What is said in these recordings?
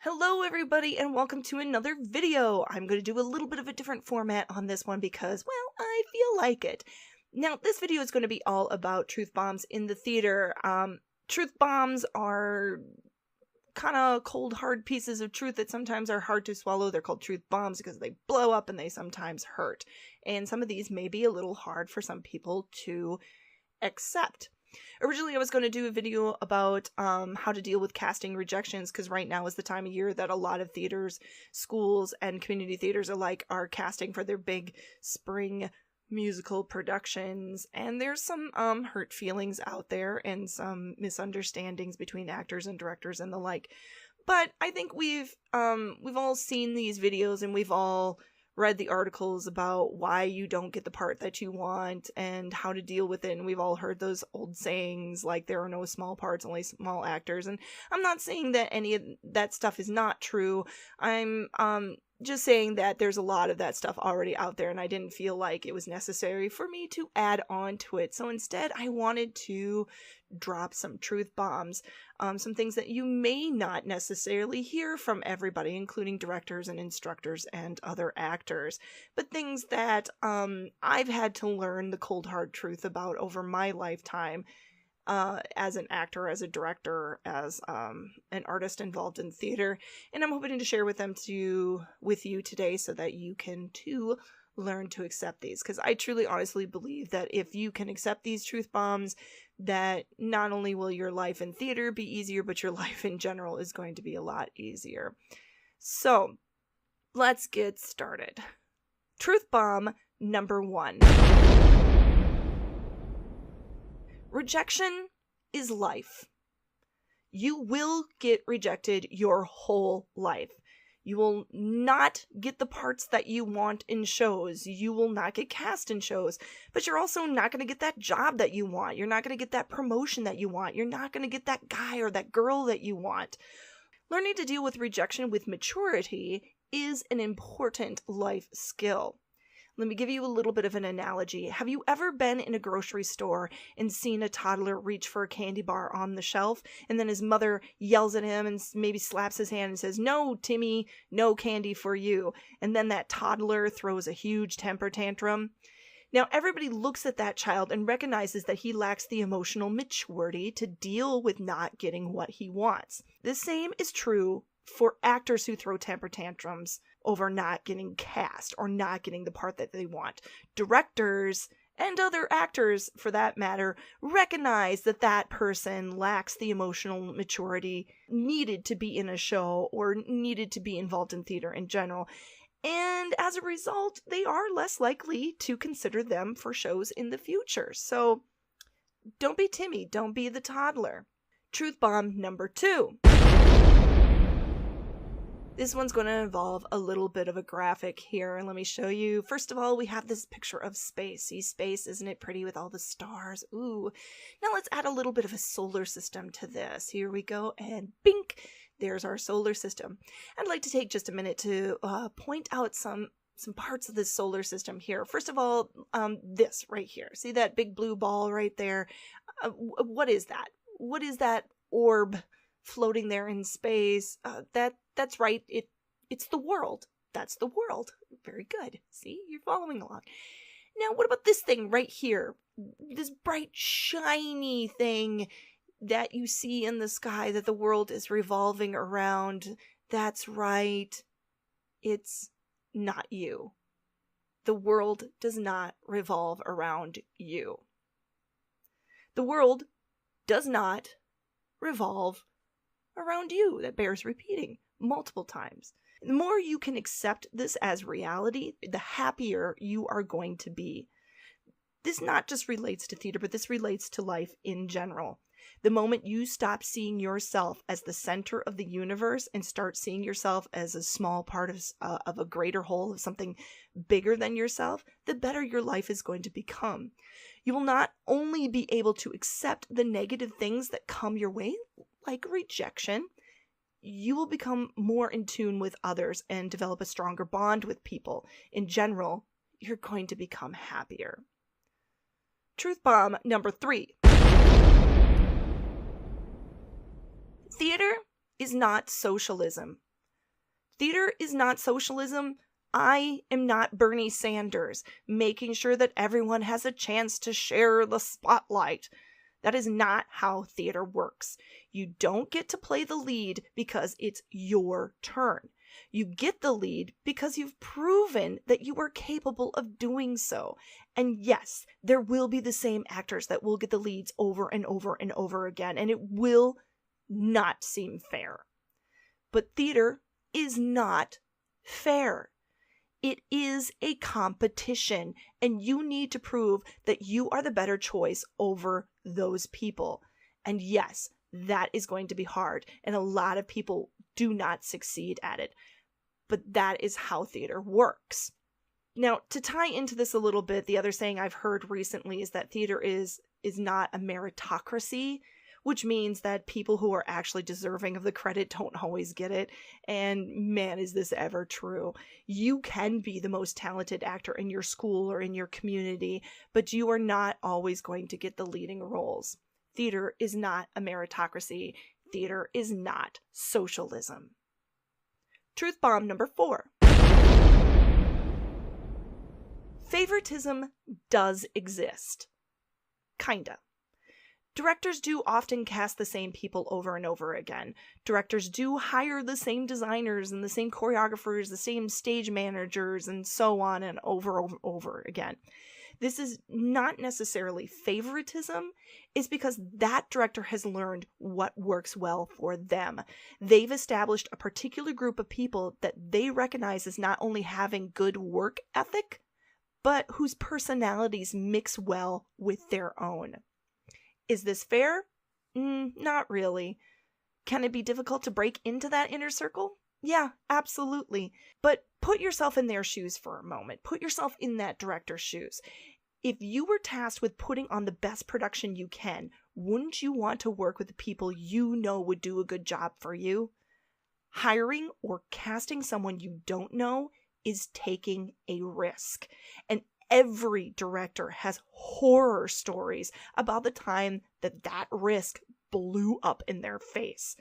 Hello everybody and welcome to another video. I'm going to do a little bit of a different format on this one because, well, I feel like it. Now, this video is going to be all about truth bombs in the theater. Truth bombs are kind of cold, hard pieces of truth that sometimes are hard to swallow. They're called truth bombs because they blow up and they sometimes hurt. And some of these may be a little hard for some people to accept. Originally, I was going to do a video about how to deal with casting rejections because right now is the time of year that a lot of theaters, schools, and community theaters alike are casting for their big spring musical productions. And there's some hurt feelings out there and some misunderstandings between actors and directors and the like. But I think we've all seen these videos and we've all read the articles about why you don't get the part that you want and how to deal with it. And we've all heard those old sayings like there are no small parts, only small actors. And I'm not saying that any of that stuff is not true. I'm just saying that there's a lot of that stuff already out there and I didn't feel like it was necessary for me to add on to it. So instead I wanted to drop some truth bombs, some things that you may not necessarily hear from everybody, including directors and instructors and other actors, but things that I've had to learn the cold hard truth about over my lifetime as an actor, as a director, as an artist involved in theater, and I'm hoping to share with you today so that you can too learn to accept these, because I truly honestly believe that if you can accept these truth bombs, that not only will your life in theater be easier, but your life in general is going to be a lot easier. So let's get started. Truth bomb number 1. Rejection is life. You will get rejected your whole life. You will not get the parts that you want in shows. You will not get cast in shows. But you're also not going to get that job that you want. You're not going to get that promotion that you want. You're not going to get that guy or that girl that you want. Learning to deal with rejection with maturity is an important life skill. Let me give you a little bit of an analogy. Have you ever been in a grocery store and seen a toddler reach for a candy bar on the shelf, and then his mother yells at him and maybe slaps his hand and says, "No, Timmy, no candy for you." And then that toddler throws a huge temper tantrum. Now, everybody looks at that child and recognizes that he lacks the emotional maturity to deal with not getting what he wants. The same is true for actors who throw temper tantrums over not getting cast or not getting the part that they want. Directors and other actors, for that matter, recognize that that person lacks the emotional maturity needed to be in a show or needed to be involved in theater in general. And as a result, they are less likely to consider them for shows in the future. So don't be Timmy, don't be the toddler. Truth bomb number 2. This one's going to involve a little bit of a graphic here, and let me show you. First of all, we have this picture of space. See space, isn't it pretty with all the stars? Ooh. Now let's add a little bit of a solar system to this. Here we go, and bink, there's our solar system. I'd like to take just a minute to point out some parts of this solar system here. First of all, this right here. See that big blue ball right there? What is that? What is that orb floating there in space? That's right. It's the world. That's the world. Very good. See, you're following along. Now, what about this thing right here? This bright, shiny thing that you see in the sky that the world is revolving around. That's right. It's not you. The world does not revolve around you. The world does not revolve around you. That bears repeating multiple times. The more you can accept this as reality, the happier you are going to be. This not just relates to theater, but this relates to life in general. The moment you stop seeing yourself as the center of the universe and start seeing yourself as a small part of a greater whole, of something bigger than yourself, the better your life is going to become. You will not only be able to accept the negative things that come your way, like rejection, you will become more in tune with others and develop a stronger bond with people. In general, you're going to become happier. Truth bomb number 3. Theater is not socialism. Theater is not socialism. I am not Bernie Sanders, making sure that everyone has a chance to share the spotlight. That is not how theater works. You don't get to play the lead because it's your turn. You get the lead because you've proven that you are capable of doing so. And yes, there will be the same actors that will get the leads over and over and over again, and it will not seem fair. But theater is not fair. It is a competition, and you need to prove that you are the better choice over those people. And yes, that is going to be hard, and a lot of people do not succeed at it. But that is how theater works. Now, to tie into this a little bit, the other saying I've heard recently is that theater is not a meritocracy, which means that people who are actually deserving of the credit don't always get it. And man, is this ever true. You can be the most talented actor in your school or in your community, but you are not always going to get the leading roles. Theater is not a meritocracy. Theater is not socialism. Truth bomb number 4. Favoritism does exist. Kinda. Directors do often cast the same people over and over again. Directors do hire the same designers and the same choreographers, the same stage managers, and so on and over again. This is not necessarily favoritism. It's because that director has learned what works well for them. They've established a particular group of people that they recognize as not only having good work ethic, but whose personalities mix well with their own. Is this fair? Not really. Can it be difficult to break into that inner circle? Yeah, absolutely. But put yourself in their shoes for a moment. Put yourself in that director's shoes. If you were tasked with putting on the best production you can, wouldn't you want to work with the people you know would do a good job for you? Hiring or casting someone you don't know is taking a risk. And every director has horror stories about the time that risk blew up in their face.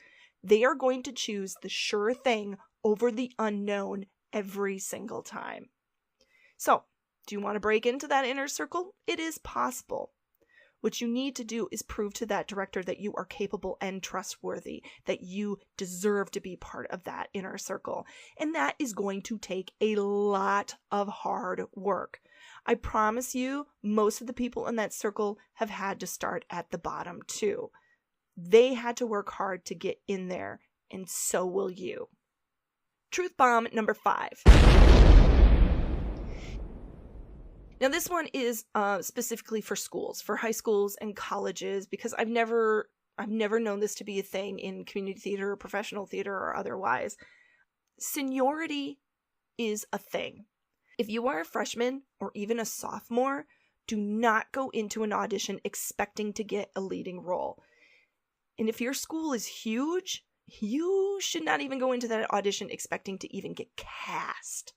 They are going to choose the sure thing over the unknown every single time. So, do you want to break into that inner circle? It is possible. What you need to do is prove to that director that you are capable and trustworthy, that you deserve to be part of that inner circle. And that is going to take a lot of hard work. I promise you, most of the people in that circle have had to start at the bottom too. They had to work hard to get in there, and so will you. Truth bomb number 5. Now this one is specifically for schools, for high schools and colleges, because I've never known this to be a thing in community theater or professional theater or otherwise. Seniority is a thing. If you are a freshman or even a sophomore, do not go into an audition expecting to get a leading role. And if your school is huge, you should not even go into that audition expecting to even get cast.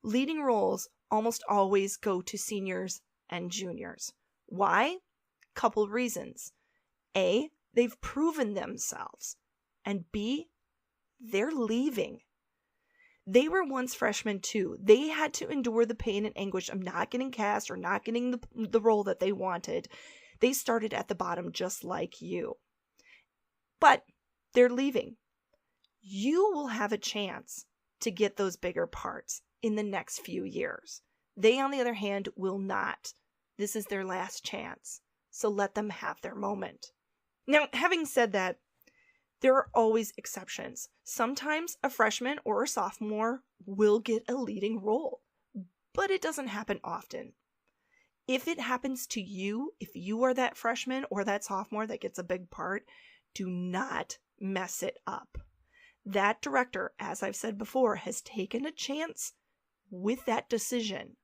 Leading roles almost always go to seniors and juniors. Why? Couple reasons. A, they've proven themselves. And B, they're leaving. They were once freshmen too. They had to endure the pain and anguish of not getting cast or not getting the role that they wanted. They started at the bottom just like you. But they're leaving. You will have a chance to get those bigger parts in the next few years. They, on the other hand, will not. This is their last chance. So let them have their moment. Now, having said that, there are always exceptions. Sometimes a freshman or a sophomore will get a leading role, but it doesn't happen often. If it happens to you, if you are that freshman or that sophomore that gets a big part, do not mess it up. That director, as I've said before, has taken a chance with that decision.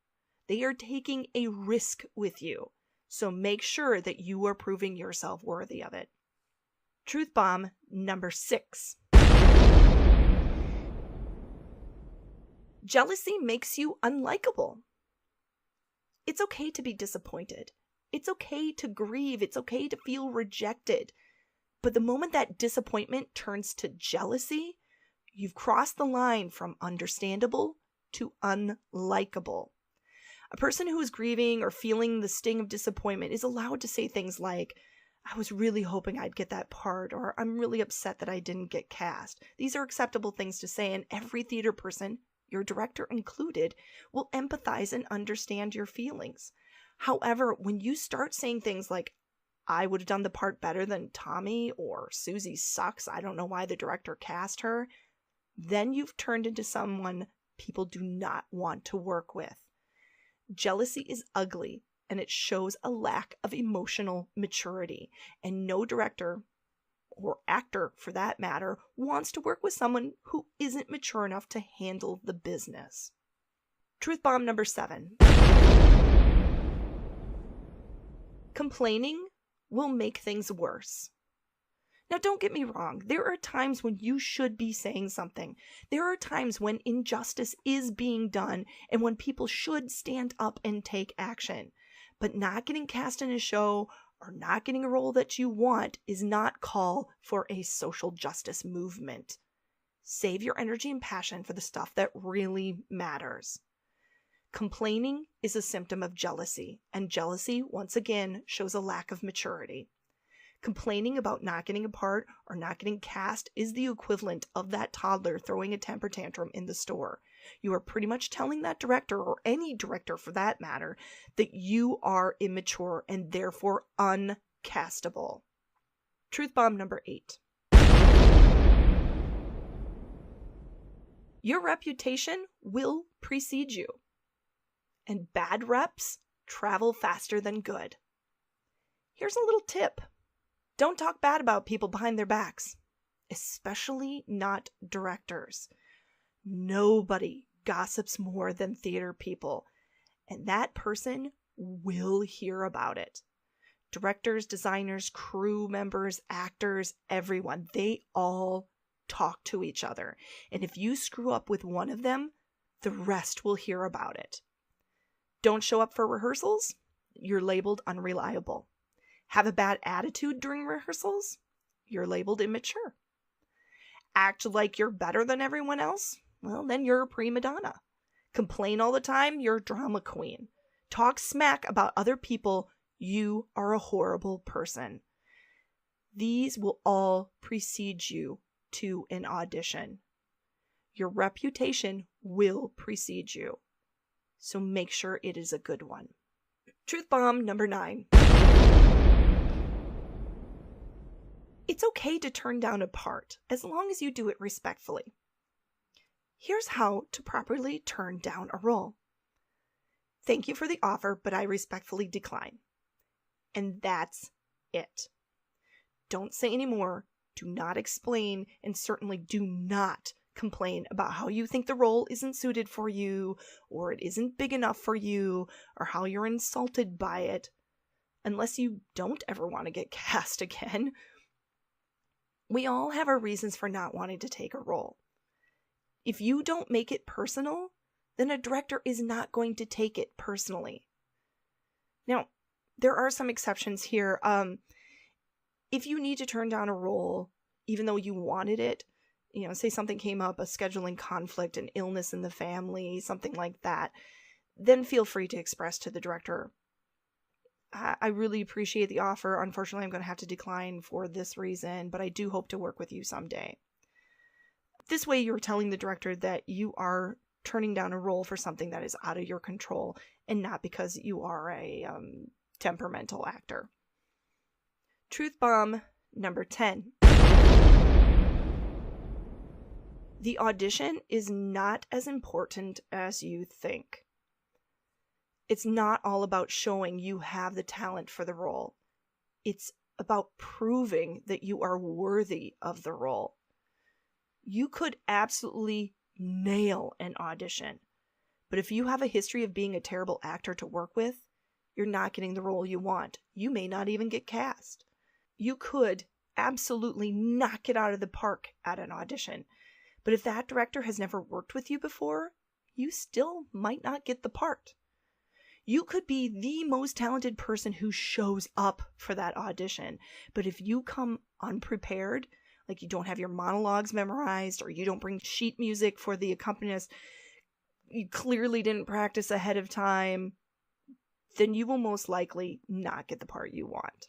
They are taking a risk with you, so make sure that you are proving yourself worthy of it. Truth bomb number 6. Jealousy makes you unlikable. It's okay to be disappointed. It's okay to grieve. It's okay to feel rejected. But the moment that disappointment turns to jealousy, You've crossed the line from understandable to unlikable. A person who is grieving or feeling the sting of disappointment is allowed to say things like, I was really hoping I'd get that part, or I'm really upset that I didn't get cast. These are acceptable things to say, and every theater person, your director included, will empathize and understand your feelings. However, when you start saying things like, I would have done the part better than Tommy, or Susie sucks, I don't know why the director cast her, then you've turned into someone people do not want to work with. Jealousy is ugly, and it shows a lack of emotional maturity, and no director, or actor for that matter, wants to work with someone who isn't mature enough to handle the business. Truth bomb number 7. Complaining will make things worse. Now, don't get me wrong. There are times when you should be saying something. There are times when injustice is being done and when people should stand up and take action. But not getting cast in a show or not getting a role that you want is not call for a social justice movement. Save your energy and passion for the stuff that really matters. Complaining is a symptom of jealousy, and jealousy, once again, shows a lack of maturity. Complaining about not getting a part or not getting cast is the equivalent of that toddler throwing a temper tantrum in the store. You are pretty much telling that director, or any director for that matter, that you are immature and therefore uncastable. Truth bomb number 8. Your reputation will precede you, and bad reps travel faster than good. Here's a little tip. Don't talk bad about people behind their backs, especially not directors. Nobody gossips more than theater people, and that person will hear about it. Directors, designers, crew members, actors, everyone, they all talk to each other. And if you screw up with one of them, the rest will hear about it. Don't show up for rehearsals? You're labeled unreliable. Have a bad attitude during rehearsals? You're labeled immature. Act like you're better than everyone else? Well, then you're a prima donna. Complain all the time? You're a drama queen. Talk smack about other people? You are a horrible person. These will all precede you to an audition. Your reputation will precede you. So make sure it is a good one. Truth bomb number 9. It's okay to turn down a part, as long as you do it respectfully. Here's how to properly turn down a role. Thank you for the offer, but I respectfully decline. And that's it. Don't say any more, do not explain, and certainly do not complain about how you think the role isn't suited for you, or it isn't big enough for you, or how you're insulted by it, unless you don't ever want to get cast again. We all have our reasons for not wanting to take a role. If you don't make it personal, then a director is not going to take it personally. Now, there are some exceptions here. If you need to turn down a role, even though you wanted it, say something came up, a scheduling conflict, an illness in the family, something like that, then feel free to express to the director, I really appreciate the offer. Unfortunately, I'm going to have to decline for this reason, but I do hope to work with you someday. This way, you're telling the director that you are turning down a role for something that is out of your control and not because you are a temperamental actor. Truth bomb number 10. The audition is not as important as you think. It's not all about showing you have the talent for the role. It's about proving that you are worthy of the role. You could absolutely nail an audition, but if you have a history of being a terrible actor to work with, you're not getting the role you want. You may not even get cast. You could absolutely knock it out of the park at an audition, but if that director has never worked with you before, you still might not get the part. You could be the most talented person who shows up for that audition, but if you come unprepared like you don't have your monologues memorized, or you don't bring sheet music for the accompanist, you clearly didn't practice ahead of time, then you will most likely not get the part you want.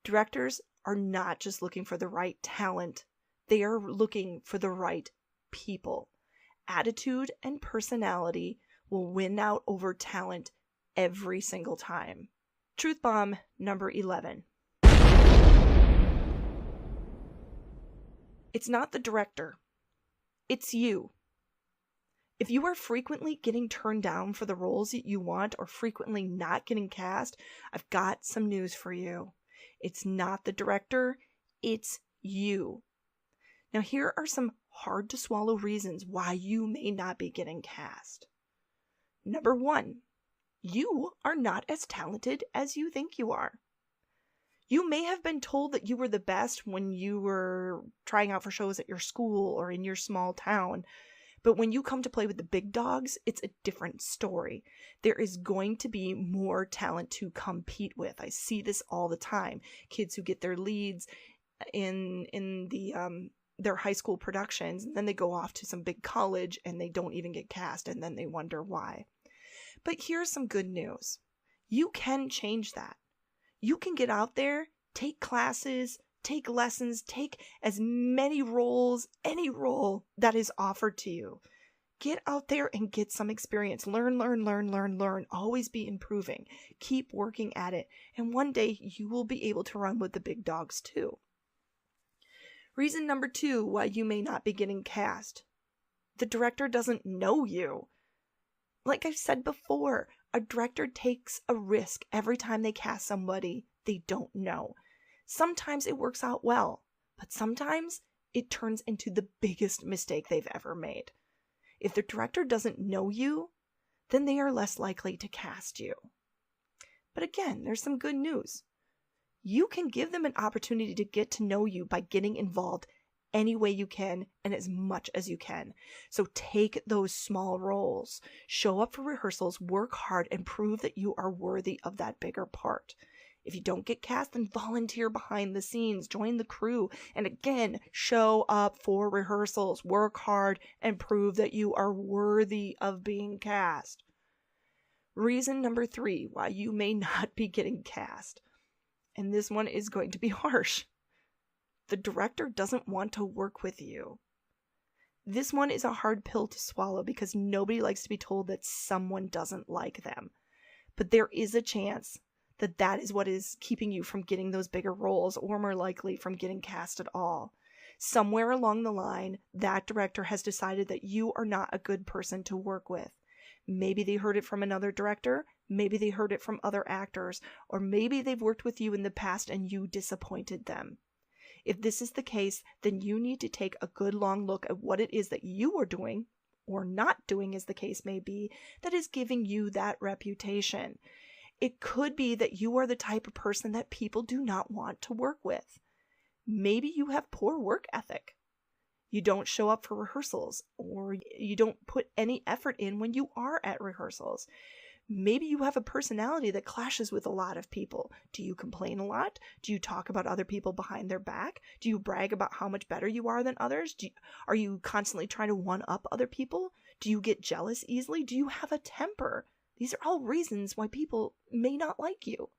Directors are not just looking for the right talent, they are looking for the right people. Attitude and personality will win out over talent every single time. Truth bomb number 11. It's not the director. It's you. If you are frequently getting turned down for the roles that you want or frequently not getting cast, I've got some news for you. It's not the director, it's you. Now here are some hard to swallow reasons why you may not be getting cast. Number 1, you are not as talented as you think you are. You may have been told that you were the best when you were trying out for shows at your school or in your small town. But when you come to play with the big dogs, it's a different story. There is going to be more talent to compete with. I see this all the time. Kids who get their leads in their high school productions, and then they go off to some big college and they don't even get cast, and then they wonder why. But here's some good news. You can change that. You can get out there, take classes, take lessons, take as many roles, any role that is offered to you. Get out there and get some experience. Learn. Always be improving. Keep working at it. And one day you will be able to run with the big dogs too. Reason number 2 why you may not be getting cast. The director doesn't know you. Like I've said before, a director takes a risk every time they cast somebody they don't know. Sometimes it works out well, but sometimes it turns into the biggest mistake they've ever made. If the director doesn't know you, then they are less likely to cast you. But again, there's some good news. You can give them an opportunity to get to know you by getting involved any way you can and as much as you can. So take those small roles, show up for rehearsals, work hard, and prove that you are worthy of that bigger part. If you don't get cast, then volunteer behind the scenes, join the crew, and again, show up for rehearsals, work hard, and prove that you are worthy of being cast. Reason number 3 why you may not be getting cast. And this one is going to be harsh. The director doesn't want to work with you. This one is a hard pill to swallow because nobody likes to be told that someone doesn't like them. But there is a chance that that is what is keeping you from getting those bigger roles, or more likely from getting cast at all. Somewhere along the line, that director has decided that you are not a good person to work with. Maybe they heard it from another director, maybe they heard it from other actors, or maybe they've worked with you in the past and you disappointed them. If this is the case, then you need to take a good long look at what it is that you are doing, or not doing as the case may be, that is giving you that reputation. It could be that you are the type of person that people do not want to work with. Maybe you have poor work ethic. You don't show up for rehearsals, or you don't put any effort in when you are at rehearsals. Maybe you have a personality that clashes with a lot of people. Do you complain a lot? Do you talk about other people behind their back? Do you brag about how much better you are than others? Are you constantly trying to one-up other people? Do you get jealous easily? Do you have a temper? These are all reasons why people may not like you.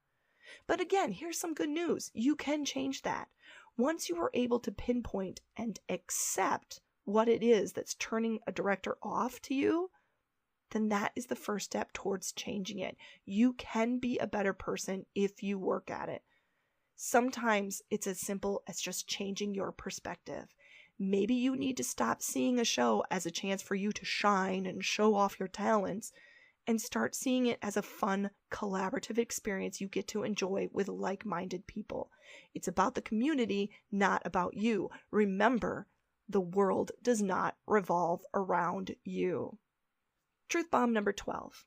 But again, here's some good news. You can change that. Once you are able to pinpoint and accept what it is that's turning a director off to you, then that is the first step towards changing it. You can be a better person if you work at it. Sometimes it's as simple as just changing your perspective. Maybe you need to stop seeing a show as a chance for you to shine and show off your talents, and start seeing it as a fun, collaborative experience you get to enjoy with like-minded people. It's about the community, not about you. Remember, the world does not revolve around you. Truth bomb number 12.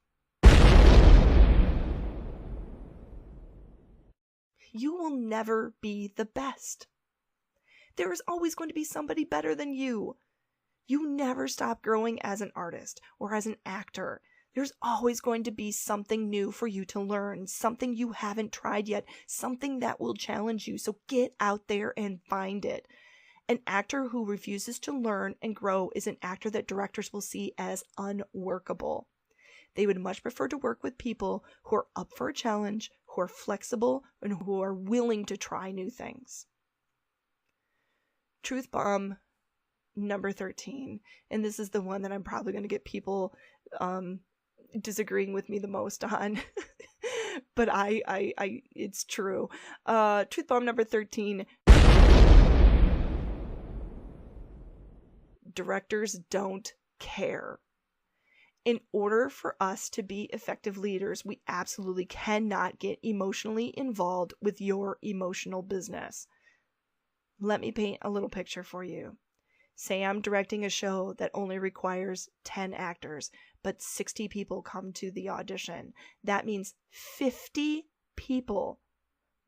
You will never be the best. There is always going to be somebody better than you. You never stop growing as an artist or as an actor. There's always going to be something new for you to learn, something you haven't tried yet, something that will challenge you. So get out there and find it. An actor who refuses to learn and grow is an actor that directors will see as unworkable. They would much prefer to work with people who are up for a challenge, who are flexible, and who are willing to try new things. Truth bomb number 13, and this is the one that I'm probably going to get people disagreeing with me the most on, but it's true. Truth bomb number 13. Directors don't care. In order for us to be effective leaders, we absolutely cannot get emotionally involved with your emotional business. Let me paint a little picture for you. Say I'm directing a show that only requires 10 actors, but 60 people come to the audition. That means 50 people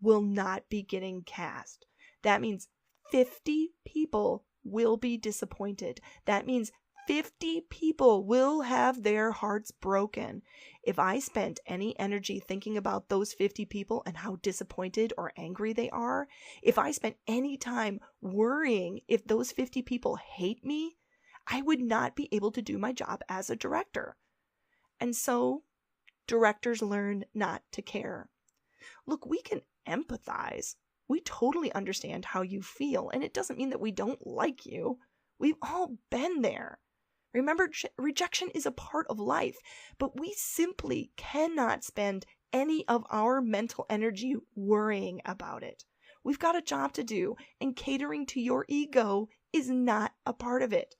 will not be getting cast. That means 50 people will be disappointed. That means 50 people will have their hearts broken. If I spent any energy thinking about those 50 people and how disappointed or angry they are, if I spent any time worrying if those 50 people hate me, I would not be able to do my job as a director. And so, directors learn not to care. Look, we can empathize. We totally understand how you feel, and it doesn't mean that we don't like you. We've all been there. Remember, rejection is a part of life, but we simply cannot spend any of our mental energy worrying about it. We've got a job to do, and catering to your ego is not a part of it.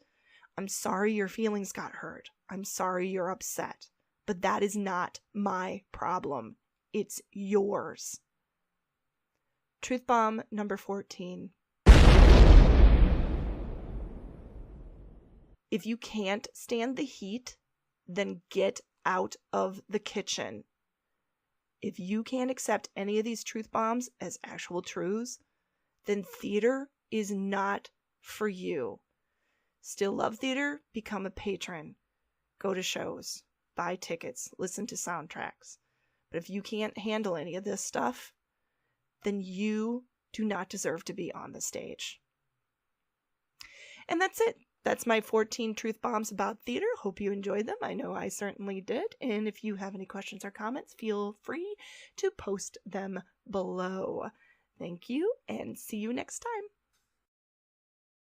I'm sorry your feelings got hurt. I'm sorry you're upset, but that is not my problem. It's yours. Truth bomb number 14. If you can't stand the heat, then get out of the kitchen. If you can't accept any of these truth bombs as actual truths, then theater is not for you. Still love theater? Become a patron. Go to shows. Buy tickets. Listen to soundtracks. But if you can't handle any of this stuff, then you do not deserve to be on the stage. And that's it. That's my 14 truth bombs about theater. Hope you enjoyed them. I know I certainly did. And if you have any questions or comments, feel free to post them below. Thank you, and see you next time.